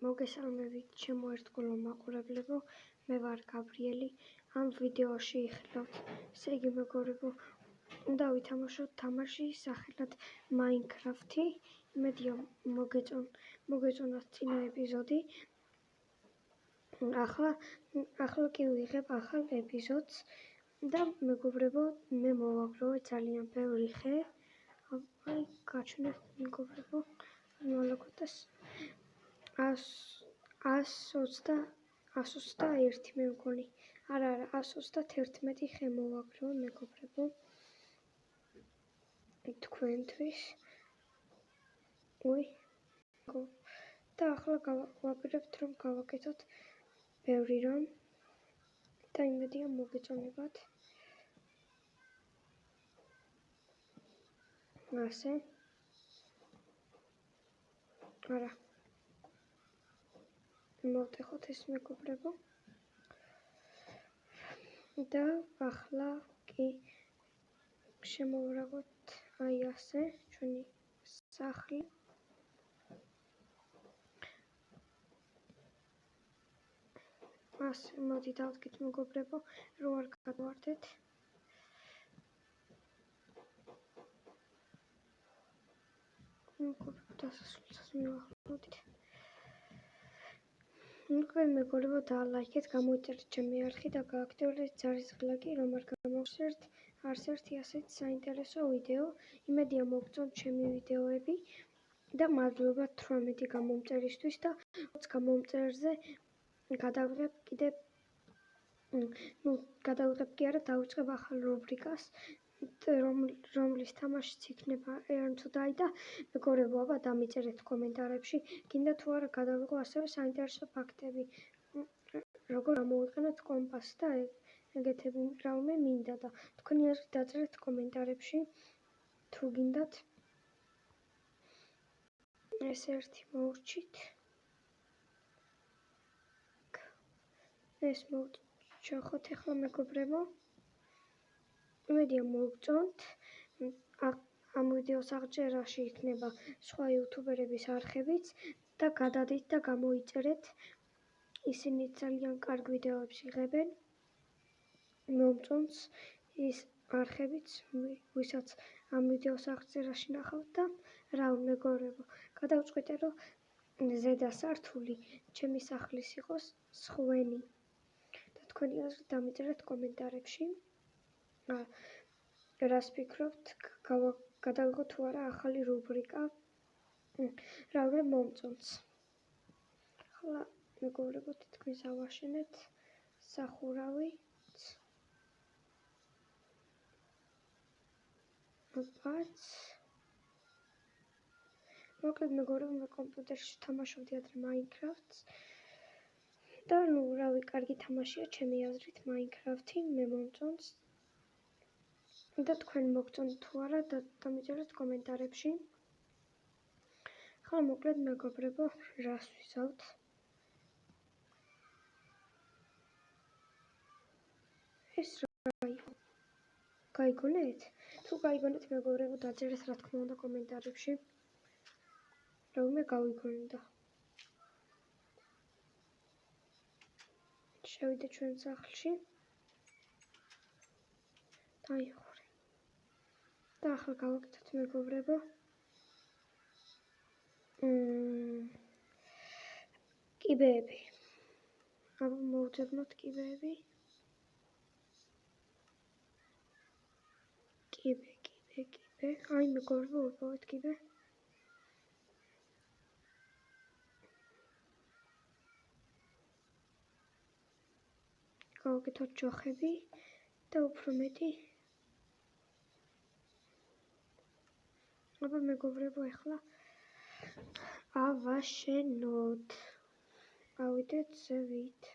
მოგესალმებით ჩემო ერთგულო მაყურებლებო, მე ვარ გაბრიელი. ამ ვიდეოში იხილავთ, ესე იგი მეგობრებო, უნდა ვითამაშოთ თამაში სახელად Minecraft-ი. იმედია მოგეწონათ წინა ეპიზოდი. ახლა კი ვიღებ ახალ ეპიზოდს და მეგობრებო, მე მოვაგროვე ძალიან ბევრი ხე. აი, გაჩვენებთ მეგობრებო, მოლოგვდეს 121 მე მგონი. არა, 131 ხე მოვაგროვე მეგობრებო. თქვენთვის. და ახლა ვაპირებთ რომ გავაკეთოთ ბევრი რამ და იმედია მოგეწონებათ. ასე. არა. მოვტეხოთ ეს მეგობრებო. და ახლა კი შემოვრაგოთ აი ასე ჩვენი სახლი. ასე მოდი დავდგეთ მეგობრებო, რომ არ გადავარდეთ. მეგობრებო, დასასრულსაც მივახლოვდით. მეგობრებო, დალაიქეთ, გამოიწერეთ ჩემი არხი და გააქტიურეთ ჯარისღლაკი, რომ არ გამოგხსნათ არც ერთი ასეთ საინტერესო ვიდეო. იმედია მოგწონთ ჩემი ვიდეოები და მადლობა 18 გამომწერისთვის და 20 გამომწერზე გადავიღებ კი არა, დავიწყებ ახალ რუბრიკას, რომლის თამაშიც იქნება ერთუდაი და მეგობრებო, აბა დამიწერეთ კომენტარებში, გინდა თუ არა გადავიღო ასევე საინტერესო ფაქტები, როგორ გამოვიყენოთ კომპასს და ეგეთები რამე მინდა და თქვენი აზრი დაწერეთ კომენტარებში, თუ გინდათ. ეს ერთი მოურჩით. ეს მოვჭახოთ ახლა მეგობრებო. იმედია მოგწონთ. ამ ვიდეოს აღწერაში იქნება სხვა იუთუბერების არხებიც და გადადით და გამოიწერეთ. ისინი ძალიან კარგ ვიდეოებს იღებენ. მომწონს ის არხებიც, ვისაც ამ ვიდეოს აღწერაში ნახავთ და რა მეგობრებო, გადავწყვიტე რომ ზედა სართული ჩემი სახლის იყოს სხვენი. და თქვენი აზრი დამიწერეთ კომენტარებში. რას ფიქრობთ, გადავიღო თუ არა ახალი რუბრიკა, რავი მომწონს. ახლა მეგობრებო, თითქმის ავაშენეთ სახურავი. მოკლედ მეგობრებო, მე კომპიუტერში ვთამაშობდი ადრე Minecraft-ს და რავი, კარგი თამაშია ჩემი აზრით Minecraft-ი, მე მომწონს. და თქვენ მოგწონთ თუ არა, დამიწერეთ კომენტარებში. ახლა მოკლედ მეგობრებო, რას ვიზავთ? ეს რა იყო? გაიგონეთ? თუ გაიგონეთ მეგობრებო, დაწერეთ რა თქმა უნდა კომენტარებში. რომ მე გავიგონდა. შევიდე ჩვენ სახლში. დაიხურე. და ახლა გავაკეთოთ მეგობრებო. კიბეები. აბა მოვძებნოთ კიბეები. კიბე. აი მეგობრებო, ვიპოვეთ კიბე. გავაკეთოთ ჯოხები და უფრო მეტი. აბა მეგობრებო, ახლა ავაშენოთ. ავიდეთ ზევით.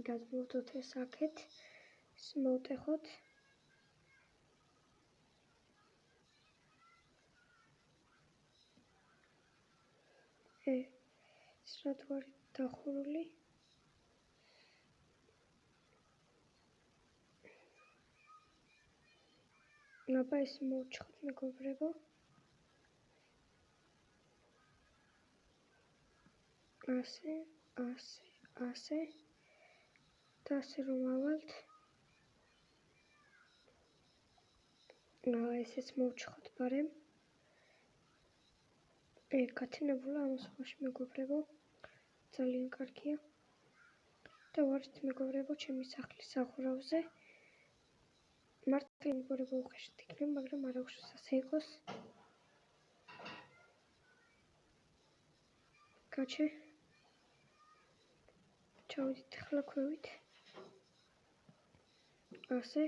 გადმოვდოთ ეს აქეთ. მოვტეხოთ. ეს რა თუ არის დახურული. აბა ეს მოვჭხოთ მეგობრებო. ასე და ასე რომ ავალთ. ესეც მოვჩხოთ ბარემ. გათენებულა ამას ხოში მეგობრებო, ძალიან კარგია. და ვართ მეგობრებო ჩემი სახლის სახურავზე. მართლა მეგობრებო უხეშად იქნება, მაგრამ არ აქვს ასე იყოს. გაჩე. ჩავიდეთ ახლა ქვევით. ასე.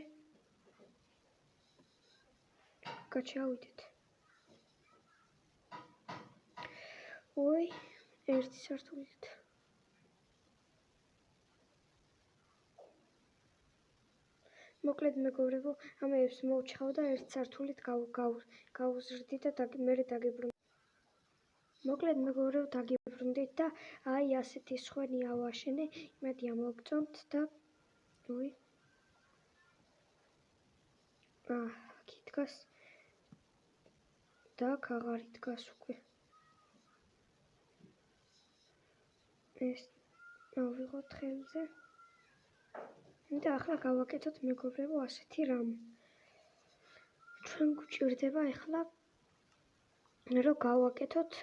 გაჩავიდეთ. ой, ერთი სართულით. მოკლედ მეგობრებო, ამებს მოვჩხავ და ერთ სართულით გავუზრდი და მე დაგიბრუნდი. მოკლედ მეგობრებო, დაგიბრუნდით და აი ასეთი სხვენი ავაშენე, იმედი ამოგწონთ და ой. აქ დგას და აღარ დგას უკვე. ეს მოვიღოთ ხელზე. და ახლა გავაკეთოთ მეგობრებო ასეთი რამ. ჩვენ გვჭირდება ახლა რომ გავაკეთოთ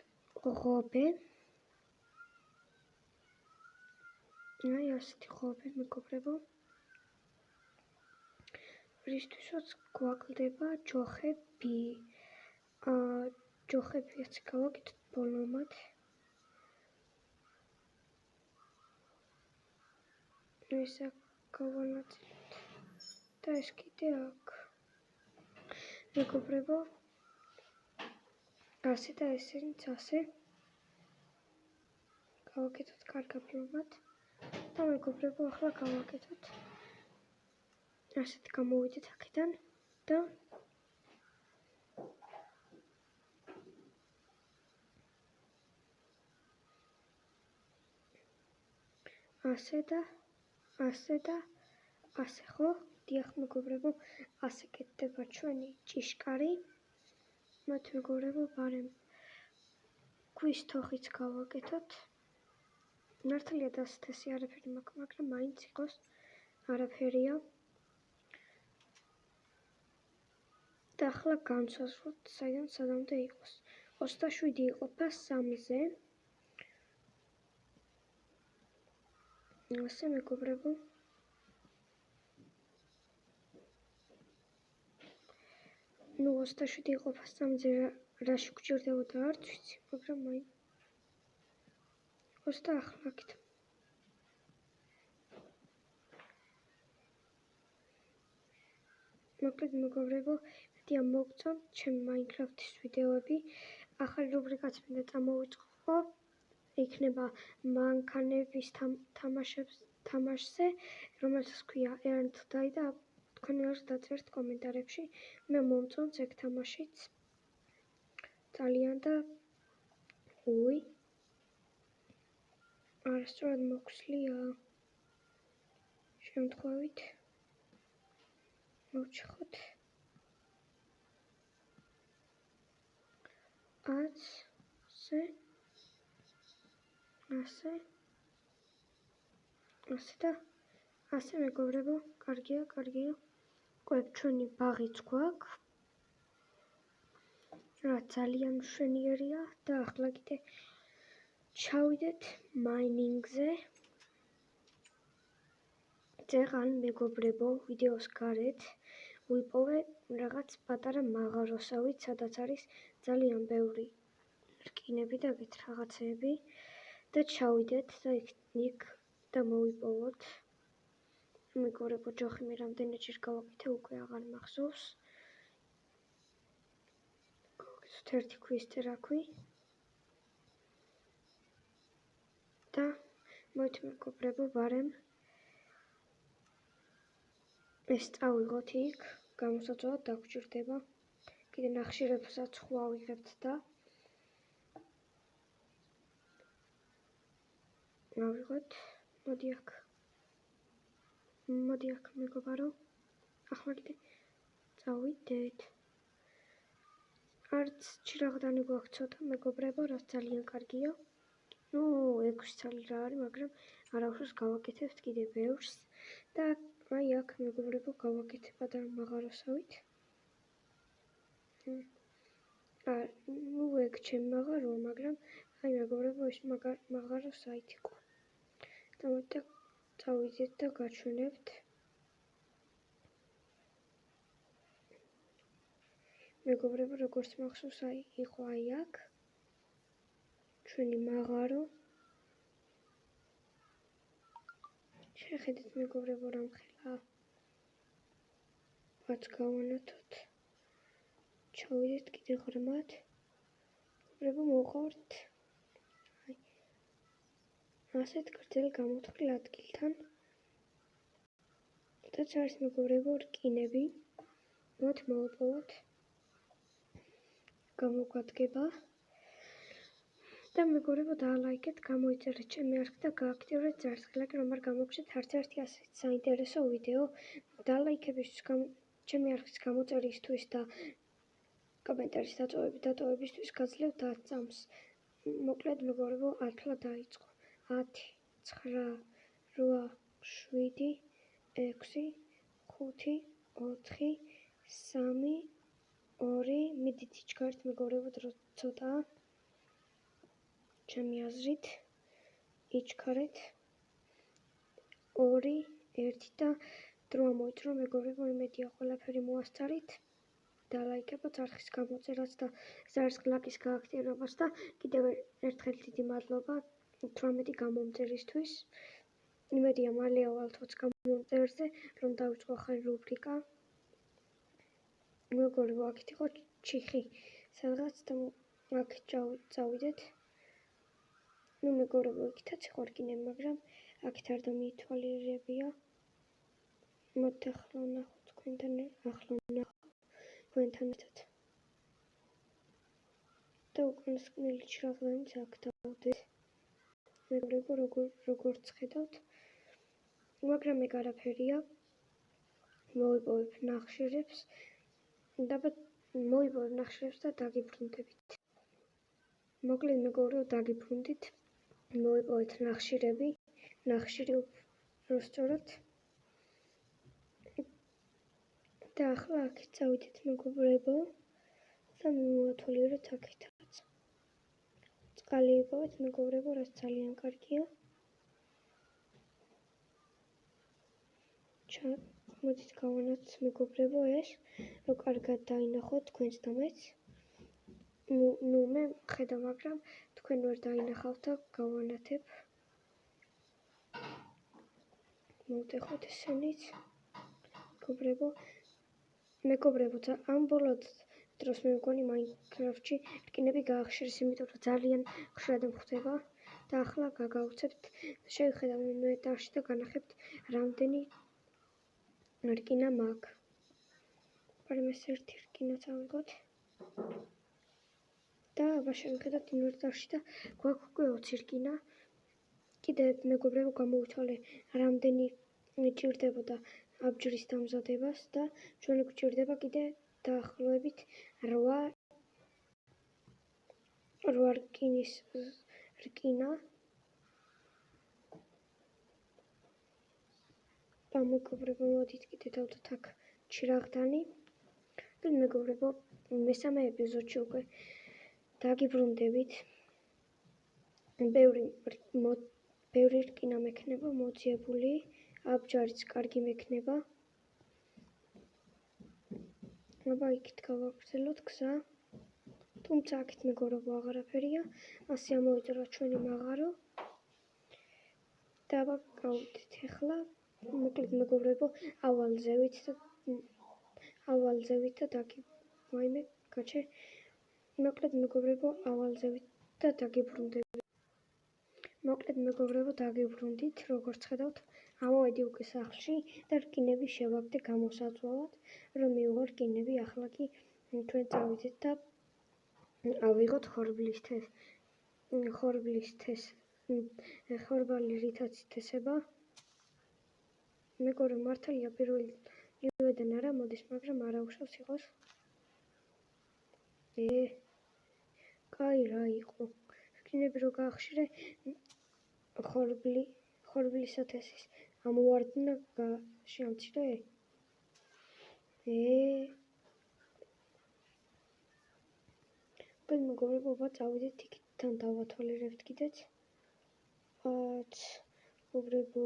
ღობე. აი ასეთი ღობე მეგობრებო. რისთვისაც გვაკლდება ჯოხები. ჯოხებიაც გავაკეთოთ ბოლომად. ეს გავანაწილოთ და ეს კიდე აქ. მეგობრებო, ასე და ესენიც ასე. გავაკეთოთ კარგად ბოლომად და მეგობრებო, ახლა გავაკეთოთ. ასეთ გამოვიდეთ აქედან და ასე და ასე ხო? დიახ მეგობრებო, ასე კეთდება ჩვენი ჭიშკარი. მათ მეგობრებო, ბარემ ქვის თოხიც გავაკეთოთ. მართალია დასთესი არაფერი მაქვს, მაგრამ მაინც იყოს არაფერია. და ახლა განსაზღვროთ საიდან სადამდე იყოს. 27 იყოფა 3-ზე. ასე მეგობრებო. ნუ 27 იყოფა 3-ზე რაში გვჭირდებოდა არც ვიცი, მაგრამ მაინც 20 ახლა აქეთ. მოკლედ მეგობრებო, მეტია მოგწონთ ჩემი Minecraft-ის ვიდეოები. ახალი რუბრიკაც მინდა წამოვიწყო. იქნება მანქანების თამაშზე, რომელსაც ქვია Earn to Die და თქვენ არ დაწერთ კომენტარებში. მე მომწონს ეგ თამაშიც. ძალიან და ой. არასწორად მოხსლია. შემთხვევით მოვჩხოთ. ასე და ასე მეგობრებო, კარგია. ყვებ ჩვენი ბაღიც გვაქვს. რა ძალიან მშვენიერია და ახლა კიდე ჩავიდეთ მაინინგზე. ზეღან მეგობრებო, ვიდეოს გარეთ ვიპოვე რაღაც პატარა მაღაროსავით, სადაც არის ძალიან ბევრი რკინები და ეგეთ რაღაცები და ჩავიდეთ და იქ და მოვიპოვოთ. მეგობრებო, ჯოხი მე რამდენჯერ გავაკეთე, უკვე აღარ მახსოვს. გავაკეთოთ ერთი ქვის წერაქვი. და მოვით მეგობრებო, ბარემ ეს წავიღოთ იქ, გამოსაწვევად დაგვჭირდება. კიდე ნახშირებსაც ხო ავიღებთ და ავიღოთ. მოდი აქ მეგობარო. ახლა კიდე წავიდეთ. არც ჩირაღდანი გვაქვს ცოტა მეგობრებო, რაც ძალიან კარგია. ნუ 6 ცალი რა არის, მაგრამ არაუშავს გავაკეთებთ კიდე ბევრს და აი აქ მეგობრებო გავაკეთებ ადრე მაღაროსავით. ნუ ეგ ჩემი მაღაროა, მაგრამ აი მეგობრებო ეს მაღარო საით იყო. და წავიდეთ და გაჩვენებთ. მეგობრებო როგორც მახსოვს აი იყო აი აქ ჩვენი მაღარო. შეხედეთ მეგობრებო რამხელა. მათ გავანათოთ. ჩავიდეთ კიდე ღრმად. მეგობრებო მოვყავართ აი ასეთ გრძელ გამოთხრილ ადგილთან. და არის მეგობრებო რკინები. მოთ მოვიპოვოთ. გამოგვადგება. და მეგობრებო დაალაიქეთ, გამოიწერეთ ჩემი არხი და გააქტიურეთ ჯარისხილაკი, რომ არ გამოგჩეთ არც ერთი ასეთ საინტერესო ვიდეო. დაალაიქებისთვის, ჩემი არხის გამოწერისთვის და კომენტარის დატოვებისთვის გაძლევთ 10 წამს. მოკლედ მეგობრებო 10-ლა დაიწყო. 10, 9, 8, 7, 6, 5, 4, 3, 2, მიდით იჩქარით მეგობრებო დრო ცოტაა. ჩემი აზრით იჩქარეთ 2, 1 და დრო მოიწრო მეგობრებო, იმედია ყველაფერი მოასწარით. დაალაიქებოთ არხის გამოწერას და ჯარისხილაკის გააქტიურებას და კიდევ ერთხელ დიდი მადლობა 18 გამომწერისთვის. იმედია მალე ავალთ 20 გამომწერზე, რომ დავიწყო ახალი რუბრიკა. მეგობრებო აქეთ იყო ჩიხი სადღაც და აქ წავიდეთ. ნუ მეგობრებო იქითაც იყო რკინები, მაგრამ აქეთ არ დამიითვალიერებია. მოდით ახლა ვნახოთ თქვენთან ერთად. და უკანასკნელი ჩრაღლანიც აქ დავდეთ. მეგობრებო როგორც ხედავთ, მაგრამ ეგ არაფერია. მოვიპოვებ ნახშირებს და დაგიბრუნდებით. მოკლედ მეგობრებო დაგიბრუნდით. მოვიპოვეთ ნახშირი უბრალოდ. და ახლა აქეთ წავიდეთ მეგობრებო და მივათვალიეროთ აქეთაც. წყალი ვიპოვეთ მეგობრებო, რაც ძალიან კარგია. მოდით გავანათოთ მეგობრებო ეს, რომ კარგად დაინახოთ თქვენს და მეც. ნუ მე ხედავ, მაგრამ თქვენ ვერ დაინახავთ და გავანათებ. მოვტეხოთ ესენიც. მეგობრებო, ამ ბოლო დროს მე მგონი Minecraft-ში რკინები გაახშირეს, იმიტომ რომ ძალიან ხშირად მხვდება და ახლა გაგაუცებთ. შევხედავ მე ეტარში და განახებთ რამდენი რკინა მაქვს. პარემ ეს ერთი რკინა წავიღოთ. და აბა შევხედავთ ინვენტარში და გვაქვს უკვე 20 რკინა. კიდე მეგობრებო გამოვითვალე რამდენი ჭირდებოდა აბჯრის დამზადებას და ჩვენ გვჭირდება კიდე დაახლოებით 8 რკინის რკინა. და მეგობრებო მოდით კიდე დავდოთ აქ ჩრაღდანი. და მეგობრებო მესამე ეპიზოდში უკვე დაგიბრუნდებით. ბევრი რკინა მექნება მოძიებული, აბჯარიც კარგი მექნება. აბა იქით გავაგრძელოთ გზა. თუმცა აქეთ მეგობრებო აღარაფერია. ასე ამოვიწეროთ ჩვენი მაღარო. და აბა გავიდეთ ახლა. მოკლედ მეგობრებო ავალზევით და დაგიბრუნდებით. მოკლედ მეგობრებო დაგიბრუნდით, როგორც ხედავთ, ამოვედი უკვე სახლში და რკინები შევაგდე გამოსაწვავად, რომ მივიღო რკინები. ახლა კი თქვენ წავიდეთ და ავიღოთ ხორბალი რითაც ითესება. მეგობრებო მართალია პირველიდან არა მოდის, მაგრამ არაუშავს იყოს. კაი რა იყო. შინები რო გაახშირე ხორბლისათესის ამოვარდნა შეამცირე უკეთ მეგობრებო წავიდეთ იქით თან დავათვალიერებთ კიდეც მეგობრებო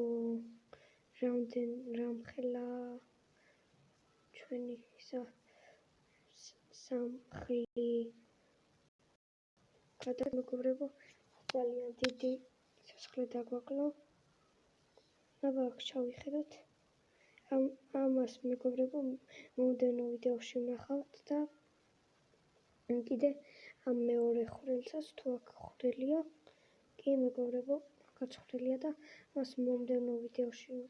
რამხელა ჩვენი სამხილი გადაგ მეგობრებო ძალიან დიდი სისხლი დაგვაკლო აბა აქ ჩავიხედოთ ამას მეგობრებო მომდევნო ვიდეოში ვნახავთ და კიდე ამ მეორე ხვრელსაც თუ აქ ხვრელია კი მეგობრებო აქაც ხვრელია და მას მომდევნო ვიდეოში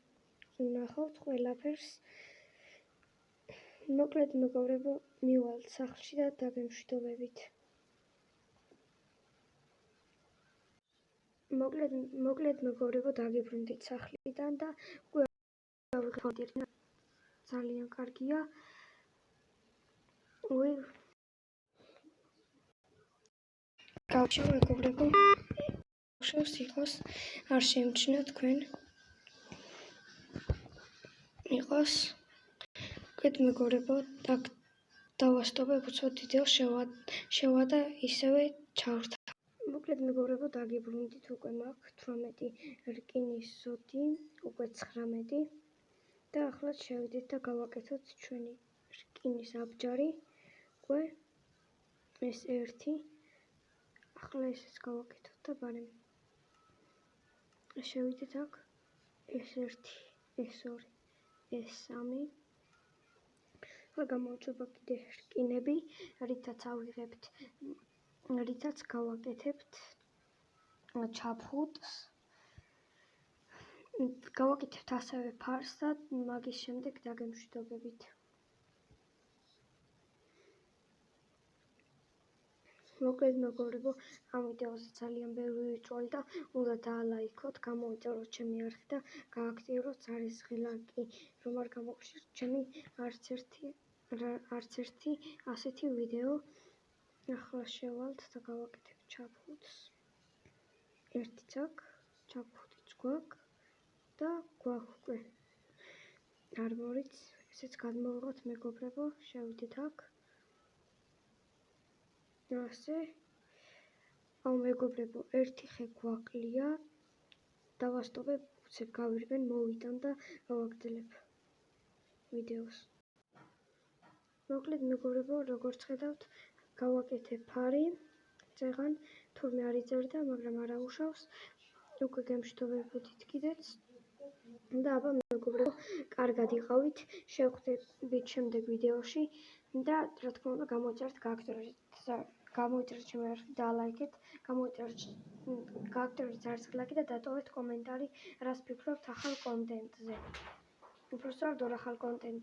ვნახავთ ყველაფერს მოკლედ მეგობრებო მივალთ სახლში და დაგემშვიდობებით მოკლედ მეგობრებო დაგიბრუნდით სახლიდან და უკვე ავიღეთ ძალიან კარგია გავჩო მეგობრებო შევს იყოს არ შეიმჩნია თქვენ იყოს უკეთ მეგობრებო დავასტობებ უცბად ვიდეოს შევა და ისევე ჩავრთა მოკლედ მეგობრებო დაგიბრუნდით უკვე მაქვს 18 რკინის ზოდი უკვე 19 და ახლა შევიდეთ და გავაკეთოთ ჩვენი რკინის აბჯარი უკვე ეს 1 ახლა ესეც გავაკეთოთ და ბარემ შევიდეთ აქ ეს 1 ეს 2 ეს 3 ახლა გამოუწვება კიდე რკინები რითაც გავაკეთებთ ჩაფხუტს გავაკეთებთ ასევე ფარს და მაგის შემდეგ დაგემშვიდობებით მოკლედ მეგობრებო ამ ვიდეოზე ძალიან ბევრი ვიწვევი და უნდა დაალაიქოთ გამოიწეროთ ჩემი არხი და გააქტიუროთ ზარისხი ლайკი რომ არ გამოგხსნით ჩემი არც ერთი ასეთი ვიდეო ახლა შევალთ და გავაკეთებთ ჩაფხუტს ერთიც აქ ჩაფხუტიც გვაქვს და გვაქვს უკვე არმორიც ესეც გადმოვიღოთ მეგობრებო შევიდეთ აქ ასე მეგობრებო ერთი ხე გვაკლია დავასტობებ უცებ გავირბენ მოვიტან და გავაგრძელებ ვიდეოს მოკლედ მეგობრებო როგორც ხედავთ გავაკეთებ ფარი წეღან თურმე არ იწერდა მაგრამ არ აუშავს უკვე გემშვიდობებით კიდეც და აბა მეგობრებო კარგად იყავით შევხვდებით შემდეგ ვიდეოში და რა თქმა უნდა გამოიწერეთ ჩემი არხი დაალაიქეთ გააქტიურეთ ზარისხი ლайკი და დატოვეთ კომენტარი რას ფიქრობთ ახალ კონტენტზე უბრალოდ ახალ კონტენტზე